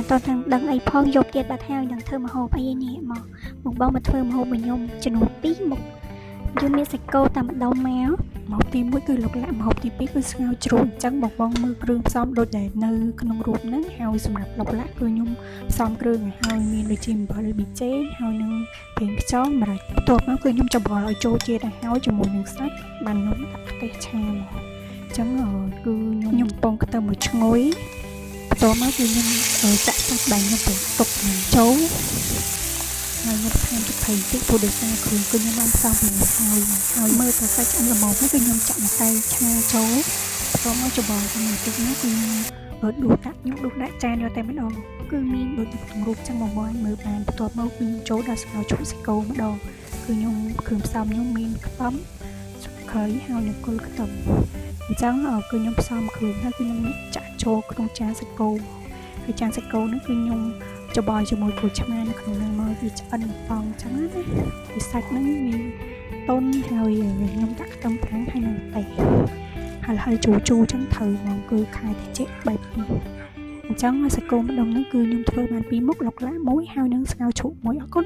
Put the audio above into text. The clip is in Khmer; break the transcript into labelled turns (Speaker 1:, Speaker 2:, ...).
Speaker 1: មិនតន់ដឹងអីផងយកទៀតបាត់ហើយនឹងធ្វើម្ហូបអីនេះមកបងមកធ្វើម្ហូបមួយខ្ញុំចំនួន2មុខយើងមានសាច់គោតាមម្ដងមកម្ហូបទី1គឺលុកឡាក់ម្ហូបទី2គឺស្ងោរជ្រូកអញ្ចឹងបងមើលគ្រឿងផ្សំដូចដែលនៅក្នុងរូបហ្នឹងហើយសម្រាប់លុកឡាក់គឺខ្ញុំផ្សំគ្រឿងឲ្យហើយមានដូចជាអំបិលប៊ីចេងហើយនឹងប្រេងខ្យងម្រេចបន្ទាប់មកគឺខ្ញុំច្របល់ឲ្យចូលជាតិឲ្យហើយជាមួយនឹងសាច់បានខ្ញុំដាក់ខ្ទះឆាមកអញ្ចឹងគឺខ្ញុំពងខ្ទឹមមួយឈ្ងុយបន្ទាប់មកគឺខ្ញុំចាក់សាច់បាយខ្ញុំទៅទុកចូលហើយខ្ញុំថែមទឹកប្រៃបន្តិចព្រោះដោយសារគ្រឿងគឺខ្ញុំបានផ្សំពីហើយមើលទៅសាច់ឆ្អិនល្មមគឺខ្ញុំចាក់ម្សៅឆាចូលបន្ទាប់មកច្របល់ជាមួយទឹកនេះគឺខ្ញុំដួសដាក់ចានយកតែម្ដងគឺមានដូចក្នុងរូបចឹងបងមើលបានបន្ទាប់មកគឺខ្ញុំចូលដល់ស្ងោរជ្រូកសាច់គោម្ដងគឺខ្ញុំគ្រឿងផ្សំខ្ញុំមានខ្ទឹមស្លឹកគ្រៃហើយនឹងគល់ខ្ទឹមអញ្ចឹងគឺខ្ញុំផ្សំគ្រឿងហើយគឺខ្ញុំចាក់ចូលក្នុងចានសាច់គោហើយចានសាច់គោនេះគឺខ្ញុំច្របល់ជាមួយក្រូចឆ្មានៅក្នុងហ្នឹងមកវាឆ្អិនបងអញ្ចឹងណាវាសាច់ហ្នឹងមានតុនហើយខ្ញុំដាក់ខ្ទឹមប្រាំងហើយនឹងម្ទេសហើយជូរអញ្ចឹងត្រូវហ្មងគឺខែតិចបែបនេះអញ្ចឹងសាច់គោម្ដងហ្នឹងគឺខ្ញុំធ្វើបាន2មុខលុកឡាក់មួយហើយនឹងស្ងោរជ្រូកមួយអរគុណ